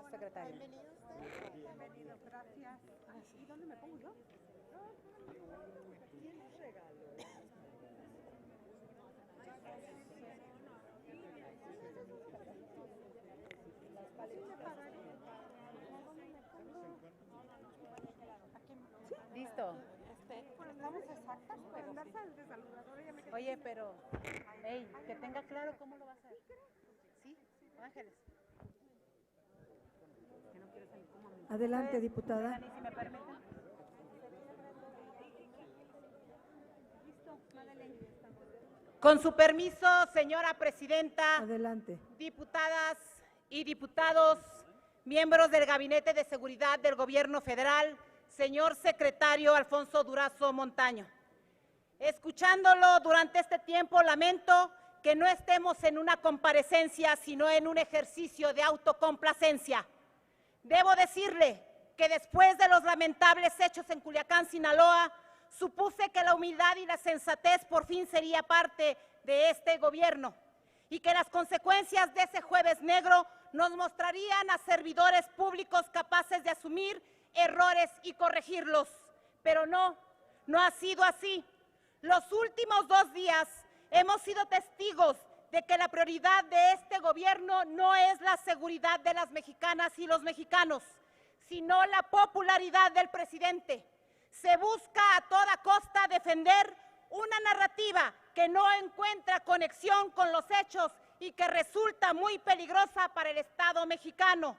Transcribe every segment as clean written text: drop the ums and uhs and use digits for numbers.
secretario. Bienvenido usted. Bienvenido, gracias. ¿Y dónde me pongo yo? ¿Quién nos regaló? Listo. Estamos exactas, pero andarse de saludadora ya me quedé. Oye, pero, hey, que tenga claro cómo lo va a hacer. ¿Sí? Ángeles. Que no quiero salir como a mí. Adelante, diputada. Dani, si me permiten. Con su permiso, señora presidenta, Adelante. diputadas y diputados, miembros del Gabinete de Seguridad del Gobierno Federal, señor secretario Alfonso Durazo Montaño. Escuchándolo durante este tiempo, lamento que no estemos en una comparecencia, sino en un ejercicio de autocomplacencia. Debo decirle que después de los lamentables hechos en Culiacán, Sinaloa, supuse que la humildad y la sensatez por fin sería parte de este gobierno y que las consecuencias de ese jueves negro nos mostrarían a servidores públicos capaces de asumir errores y corregirlos. Pero no ha sido así. Los últimos 2 días hemos sido testigos de que la prioridad de este gobierno no es la seguridad de las mexicanas y los mexicanos, sino la popularidad del presidente. Se busca a toda costa defender una narrativa que no encuentra conexión con los hechos y que resulta muy peligrosa para el Estado mexicano.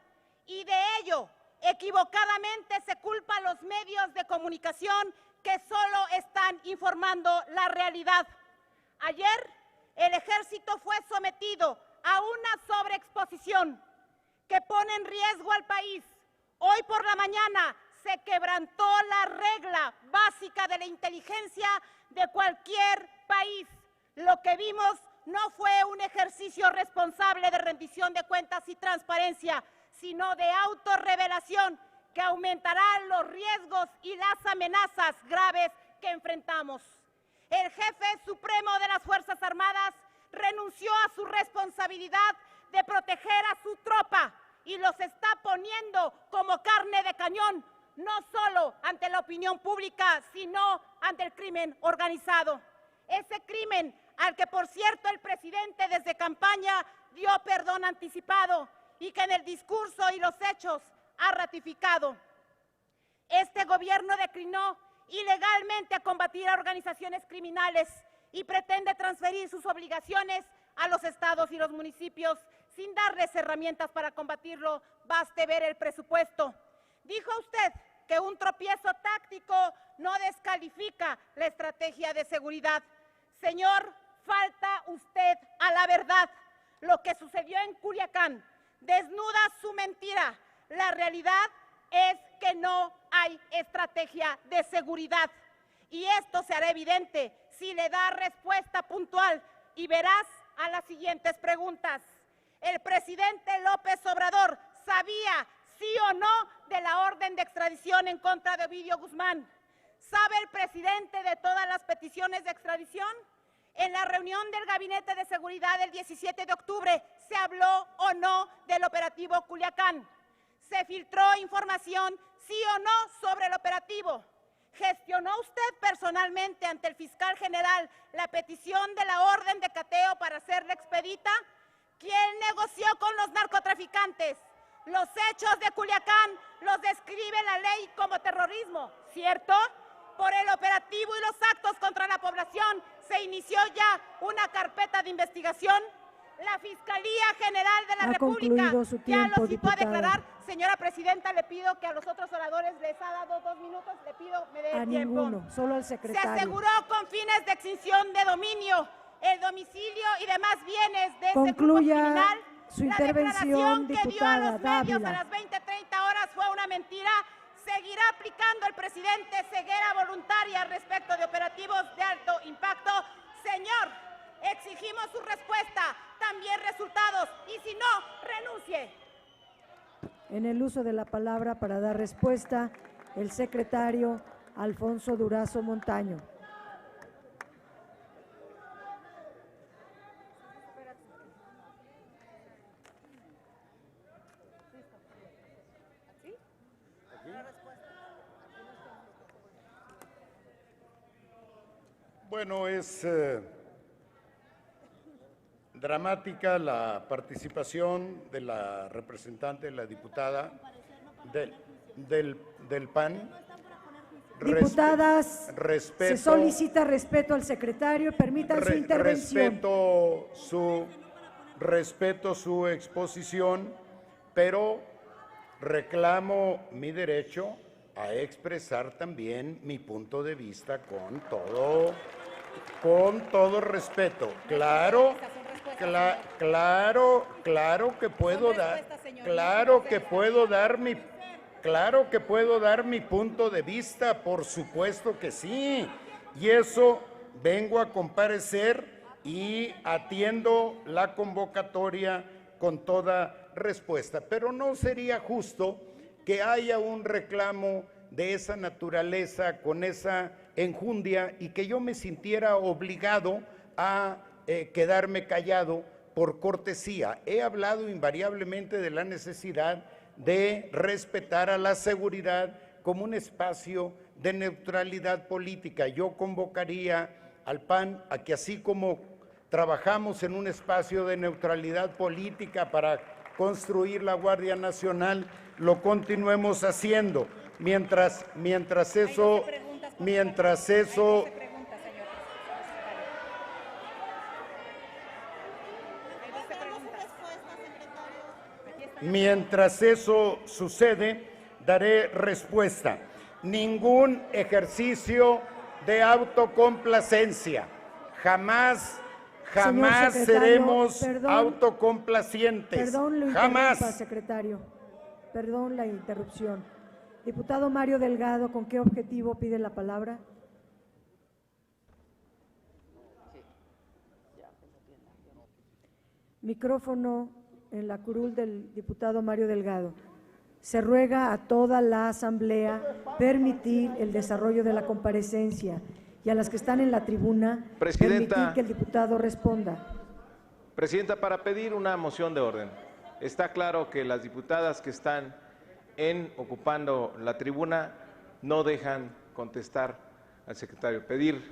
Y de ello, equivocadamente se culpa a los medios de comunicación que solo están informando la realidad. Ayer, el ejército fue sometido a una sobreexposición que pone en riesgo al país. Hoy por la mañana se quebrantó la regla básica de la inteligencia de cualquier país. Lo que vimos no fue un ejercicio responsable de rendición de cuentas y transparencia, sino de autorrevelación que aumentará los riesgos y las amenazas graves que enfrentamos. El jefe supremo de las Fuerzas Armadas renunció a su responsabilidad de proteger a su tropa y los está poniendo como carne de cañón, no solo ante la opinión pública, sino ante el crimen organizado. Ese crimen al que, por cierto, el presidente desde campaña dio perdón anticipado y que en el discurso y los hechos ha ratificado. Este gobierno declinó ilegalmente a combatir a organizaciones criminales y pretende transferir sus obligaciones a los estados y los municipios sin darles herramientas para combatirlo. Baste ver el presupuesto. Dijo usted que un tropiezo táctico no descalifica la estrategia de seguridad. Señor, falta usted a la verdad. Lo que sucedió en Culiacán desnuda su mentira. La realidad es que no hay estrategia de seguridad. Y esto se hará evidente si le da respuesta puntual y veraz a las siguientes preguntas. ¿El presidente López Obrador sabía sí o no de la orden de extradición en contra de Ovidio Guzmán? ¿Sabe el presidente de todas las peticiones de extradición? En la reunión del Gabinete de Seguridad del 17 de octubre, ¿se habló o no del operativo Culiacán? ¿Se filtró información sí o no sobre el operativo? ¿Gestionó usted personalmente ante el fiscal general la petición de la orden de cateo para hacerla expedita? ¿Quién negoció con los narcotraficantes? Los hechos de Culiacán los describe la ley como terrorismo, ¿cierto? Por el operativo y los actos contra la población se inició ya una carpeta de investigación. La Fiscalía General de la República ya lo citó a declarar. Señora presidenta, le pido que a los otros oradores les ha dado 2 minutos, le pido me dé el tiempo. Ninguno, solo al secretario. Se aseguró con fines de extinción de dominio el domicilio y demás bienes de ese grupo criminal. Su intervención, la declaración que dio a diputada los medios Dávila. a las 20:30 horas fue una mentira. Seguirá aplicando el presidente ceguera voluntaria respecto de operativos de alto impacto. Señor, exigimos su respuesta, también resultados, y si no, renuncie. En el uso de la palabra para dar respuesta, el secretario Alfonso Durazo Montaño. Bueno, es dramática la participación de la representante, la diputada del PAN. Diputadas, Respeto, se solicita respeto al secretario. Permitan su intervención. Respeto su exposición, pero reclamo mi derecho a expresar también mi punto de vista con todo respeto. Claro que puedo dar mi punto de vista, por supuesto que sí. Y eso vengo a comparecer y atiendo la convocatoria con toda respuesta. Pero no sería justo que haya un reclamo de esa naturaleza, con esa enjundia, y que yo me sintiera obligado a quedarme callado por cortesía. He hablado invariablemente de la necesidad de respetar a la seguridad como un espacio de neutralidad política. Yo convocaría al PAN a que, así como trabajamos en un espacio de neutralidad política para construir la Guardia Nacional, lo continuemos haciendo. Mientras eso sucede, daré respuesta. Ningún ejercicio de autocomplacencia. Jamás seremos autocomplacientes. Perdón, lo Jamás. secretario. Perdón la interrupción. Diputado Mario Delgado, ¿con qué objetivo pide la palabra? Micrófono en la curul del diputado Mario Delgado. Se ruega a toda la Asamblea permitir el desarrollo de la comparecencia y a las que están en la tribuna permitir que el diputado responda. Presidenta, para pedir una moción de orden. Está claro que las diputadas que están ocupando la tribuna no dejan contestar al secretario. Pedir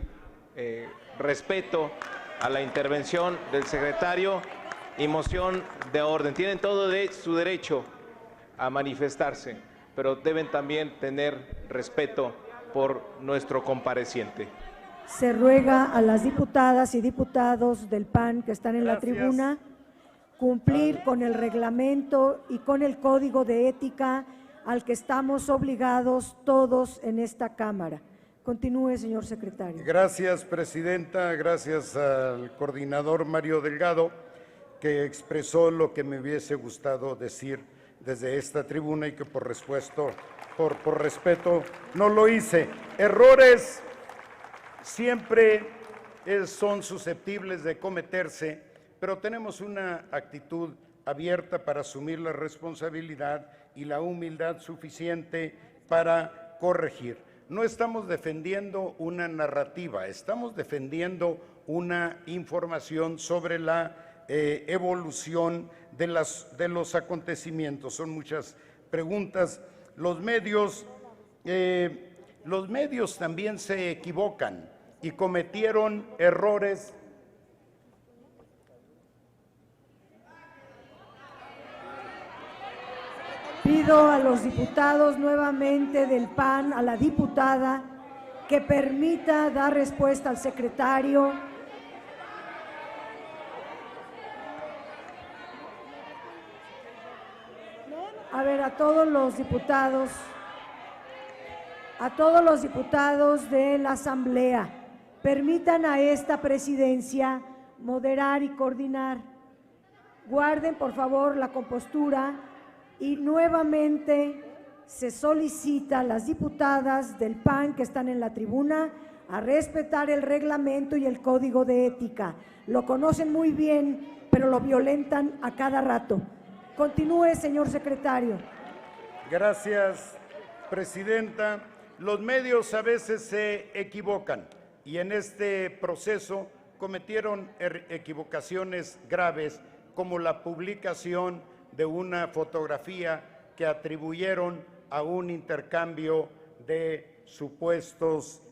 respeto a la intervención del secretario y moción de orden. Tienen todo su derecho a manifestarse, pero deben también tener respeto por nuestro compareciente. Se ruega a las diputadas y diputados del PAN que están en la tribuna cumplir con el reglamento y con el código de ética al que estamos obligados todos en esta Cámara. Continúe, señor secretario. Gracias, presidenta. Gracias al coordinador Mario Delgado, que expresó lo que me hubiese gustado decir desde esta tribuna y que por respeto no lo hice. Errores siempre son susceptibles de cometerse, pero tenemos una actitud abierta para asumir la responsabilidad y la humildad suficiente para corregir. No estamos defendiendo una narrativa, estamos defendiendo una información sobre la evolución de los acontecimientos. Son muchas preguntas. Los medios también se equivocan y cometieron errores. Pido a los diputados nuevamente del PAN, a la diputada, que permita dar respuesta al secretario. A ver, a todos los diputados de la Asamblea, permitan a esta presidencia moderar y coordinar. Guarden, por favor, la compostura y nuevamente se solicita a las diputadas del PAN que están en la tribuna a respetar el reglamento y el código de ética. Lo conocen muy bien, pero lo violentan a cada rato. Continúe, señor secretario. Gracias, presidenta. Los medios a veces se equivocan y en este proceso cometieron equivocaciones graves, como la publicación de una fotografía que atribuyeron a un intercambio de supuestos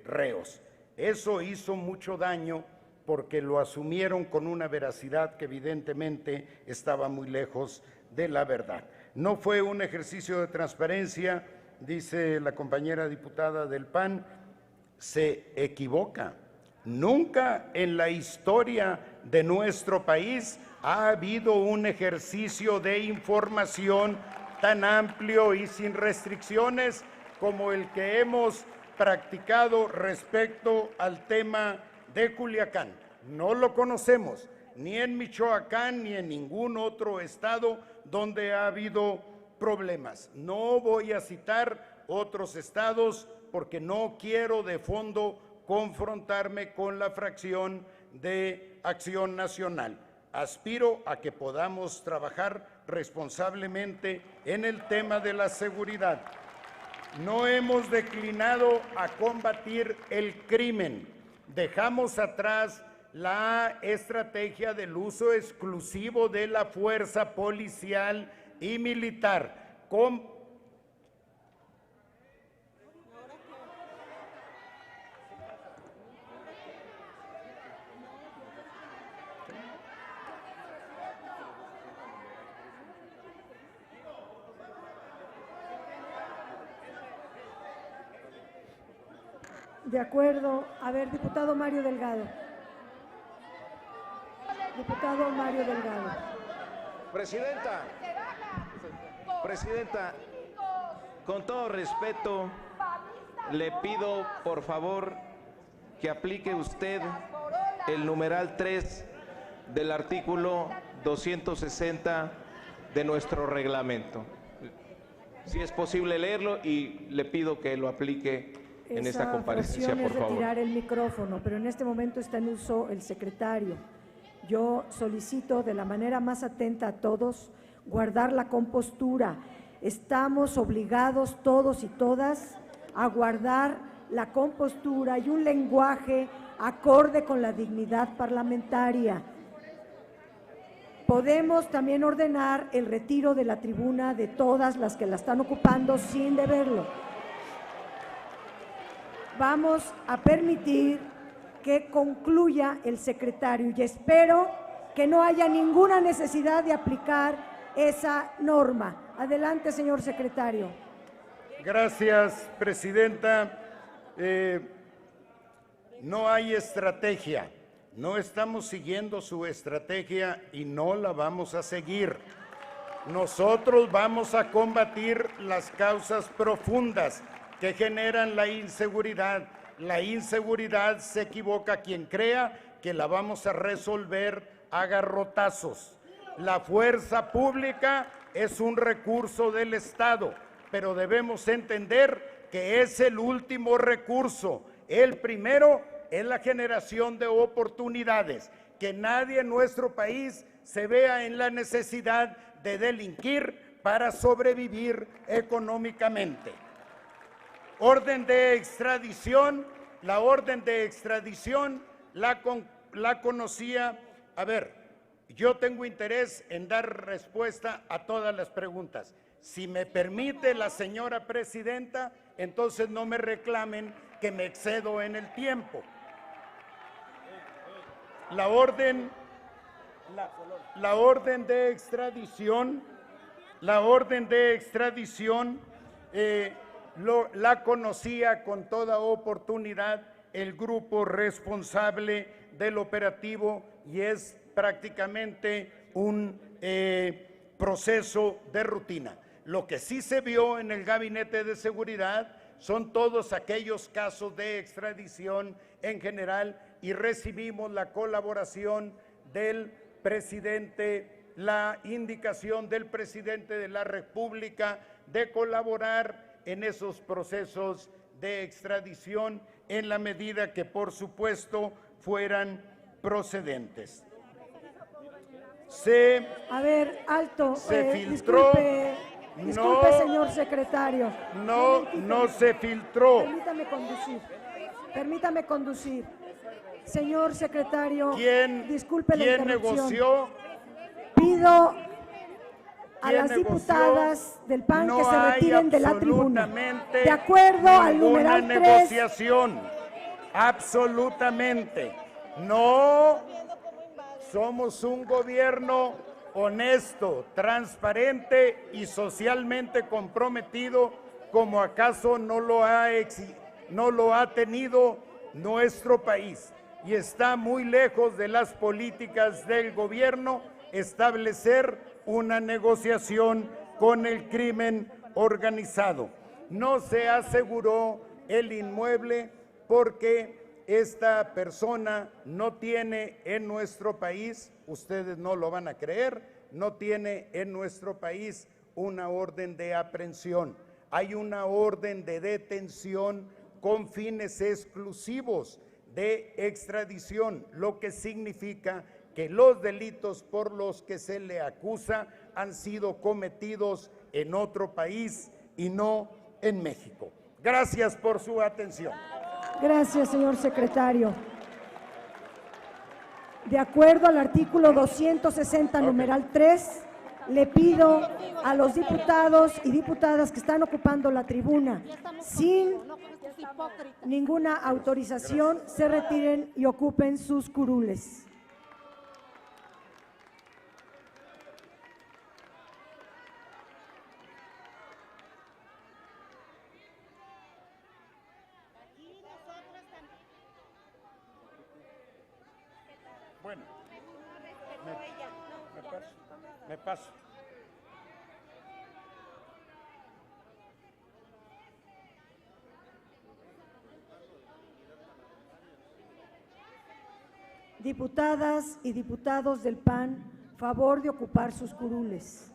reos. Eso hizo mucho daño porque lo asumieron con una veracidad que evidentemente estaba muy lejos de la verdad. No fue un ejercicio de transparencia, dice la compañera diputada del PAN, se equivoca. Nunca en la historia de nuestro país ha habido un ejercicio de información tan amplio y sin restricciones como el que hemos practicado respecto al tema de Culiacán. No lo conocemos ni en Michoacán ni en ningún otro estado donde ha habido problemas. No voy a citar otros estados porque no quiero de fondo confrontarme con la fracción de Acción Nacional. Aspiro a que podamos trabajar responsablemente en el tema de la seguridad. No hemos declinado a combatir el crimen. Dejamos atrás la estrategia del uso exclusivo de la fuerza policial y militar. De acuerdo. A ver, diputado Mario Delgado. Diputado Mario Delgado. Presidenta, con todo respeto, le pido por favor que aplique usted el numeral 3 del artículo 260 de nuestro reglamento. Si es posible leerlo y le pido que lo aplique en esta comparecencia, por favor. Retirar el micrófono, pero en este momento está en uso el secretario. Yo solicito de la manera más atenta a todos guardar la compostura. Estamos obligados todos y todas a guardar la compostura y un lenguaje acorde con la dignidad parlamentaria. Podemos también ordenar el retiro de la tribuna de todas las que la están ocupando sin deberlo. Vamos a permitir que concluya el secretario y espero que no haya ninguna necesidad de aplicar esa norma. Adelante, señor secretario. Gracias, presidenta. No hay estrategia. No estamos siguiendo su estrategia y no la vamos a seguir. Nosotros vamos a combatir las causas profundas que generan la inseguridad. La inseguridad se equivoca quien crea que la vamos a resolver a garrotazos. La fuerza pública es un recurso del Estado, pero debemos entender que es el último recurso. El primero es la generación de oportunidades, que nadie en nuestro país se vea en la necesidad de delinquir para sobrevivir económicamente. Orden de extradición, la orden de extradición la conocía. A ver, yo tengo interés en dar respuesta a todas las preguntas. Si me permite la señora presidenta, entonces no me reclamen que me excedo en el tiempo. La orden de extradición, la conocía con toda oportunidad el grupo responsable del operativo y es prácticamente un proceso de rutina. Lo que sí se vio en el Gabinete de Seguridad son todos aquellos casos de extradición en general y recibimos la colaboración del presidente, la indicación del presidente de la República de colaborar en esos procesos de extradición en la medida que, por supuesto, fueran procedentes. A ver, alto. Se filtró. Disculpe, señor secretario. No se filtró. Permítame conducir. Señor secretario, disculpe la ¿quién interrupción. negoció? Pido a las diputadas del PAN que se retiren de la tribuna. De acuerdo al numeral 3. Absolutamente. No, somos un gobierno honesto, transparente y socialmente comprometido, como acaso no lo ha tenido nuestro país. Y está muy lejos de las políticas del gobierno establecer una negociación con el crimen organizado. No se aseguró el inmueble porque esta persona no tiene en nuestro país, ustedes no lo van a creer, no tiene en nuestro país una orden de aprehensión. Hay una orden de detención con fines exclusivos de extradición, lo que significa que los delitos por los que se le acusa han sido cometidos en otro país y no en México. Gracias por su atención. Gracias, señor secretario. De acuerdo al artículo 260, numeral 3, le pido a los diputados y diputadas que están ocupando la tribuna sin ninguna autorización se retiren y ocupen sus curules. Bueno, me paso. Diputadas y diputados del PAN, favor de ocupar sus curules.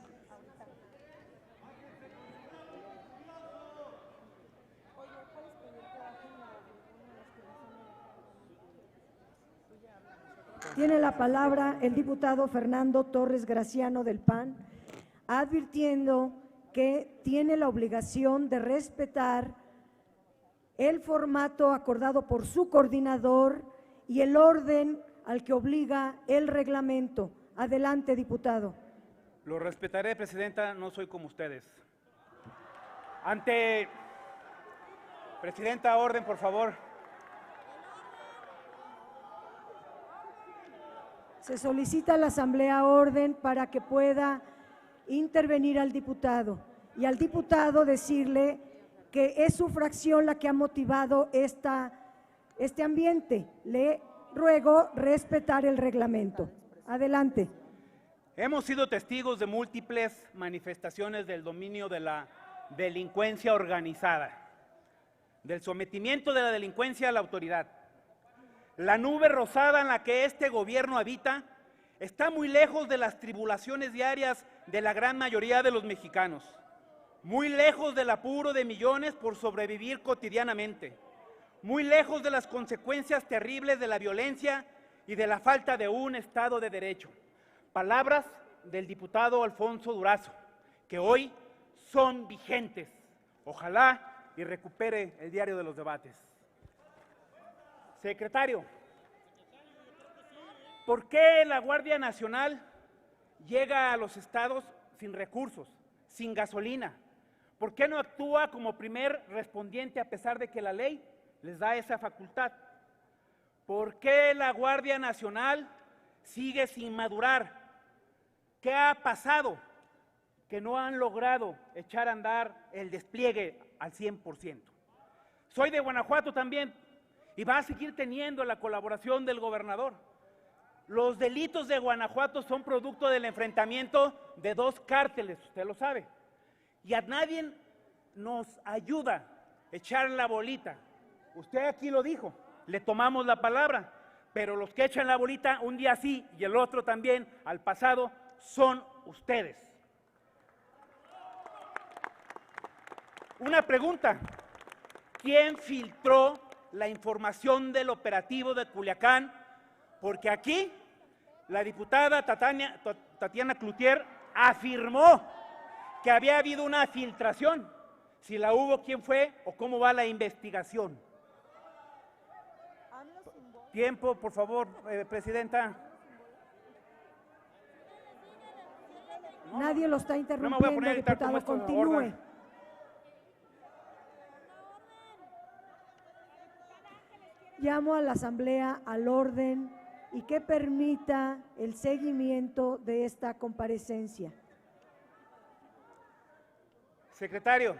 Tiene la palabra el diputado Fernando Torres Graciano del PAN, advirtiendo que tiene la obligación de respetar el formato acordado por su coordinador y el orden al que obliga el reglamento. Adelante, diputado. Lo respetaré, presidenta, no soy como ustedes. Presidenta, orden, por favor. Se solicita a la Asamblea orden para que pueda intervenir al diputado y al diputado decirle que es su fracción la que ha motivado este ambiente. Le ruego respetar el reglamento. Adelante. Hemos sido testigos de múltiples manifestaciones del dominio de la delincuencia organizada, del sometimiento de la delincuencia a la autoridad. La nube rosada en la que este gobierno habita está muy lejos de las tribulaciones diarias de la gran mayoría de los mexicanos, muy lejos del apuro de millones por sobrevivir cotidianamente, muy lejos de las consecuencias terribles de la violencia y de la falta de un Estado de Derecho. Palabras del diputado Alfonso Durazo, que hoy son vigentes. Ojalá y recupere el diario de los debates. Secretario, ¿por qué la Guardia Nacional llega a los estados sin recursos, sin gasolina? ¿Por qué no actúa como primer respondiente a pesar de que la ley les da esa facultad? ¿Por qué la Guardia Nacional sigue sin madurar? ¿Qué ha pasado? Que no han logrado echar a andar el despliegue al 100%. Soy de Guanajuato también y va a seguir teniendo la colaboración del gobernador. Los delitos de Guanajuato son producto del enfrentamiento de dos cárteles, usted lo sabe. Y a nadie nos ayuda a echar la bolita. Usted aquí lo dijo, le tomamos la palabra, pero los que echan la bolita un día sí y el otro también al pasado son ustedes. Una pregunta, ¿quién filtró la información del operativo de Culiacán? Porque aquí la diputada Tatiana Cloutier afirmó que había habido una filtración. Si la hubo, ¿quién fue o cómo va la investigación? Tiempo, por favor, presidenta. Nadie lo está interrumpiendo, diputado, continúe. llamo a la Asamblea al orden y que permita el seguimiento de esta comparecencia. Secretario,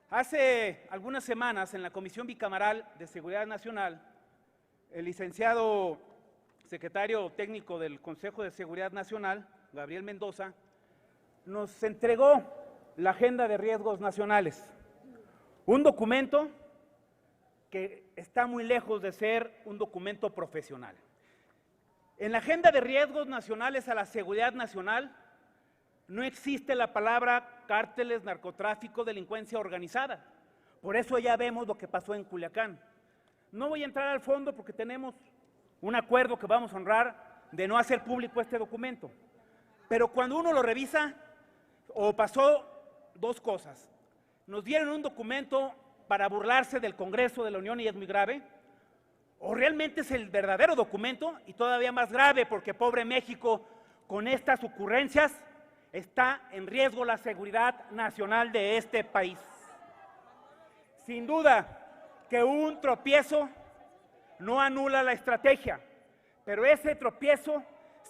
hace algunas semanas en la Comisión Bicameral de Seguridad Nacional, el licenciado secretario técnico del Consejo de Seguridad Nacional, Gabriel Mendoza, nos entregó la Agenda de Riesgos Nacionales, un documento que está muy lejos de ser un documento profesional. En la Agenda de Riesgos Nacionales a la Seguridad Nacional no existe la palabra cárteles, narcotráfico, delincuencia organizada. Por eso ya vemos lo que pasó en Culiacán. No voy a entrar al fondo porque tenemos un acuerdo que vamos a honrar de no hacer público este documento. Pero cuando uno lo revisa, o pasó dos cosas. Nos dieron un documento para burlarse del Congreso de la Unión y es muy grave, o realmente es el verdadero documento y todavía más grave porque pobre México con estas ocurrencias está en riesgo la seguridad nacional de este país. Sin duda que un tropiezo no anula la estrategia, pero ese tropiezo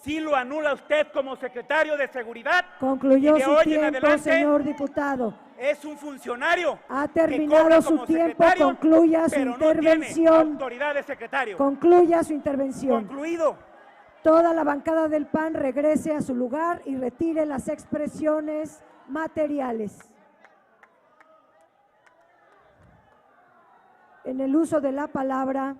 sí lo anula usted como secretario de Seguridad. Concluyó y de su hoy en tiempo, adelante señor diputado. Es un funcionario. Ha que terminado cobra su como tiempo, secretario, concluya su pero intervención. No tiene autoridad de secretario. Concluya su intervención. Concluido. Toda la bancada del PAN regrese a su lugar y retire las expresiones materiales. En el uso de la palabra,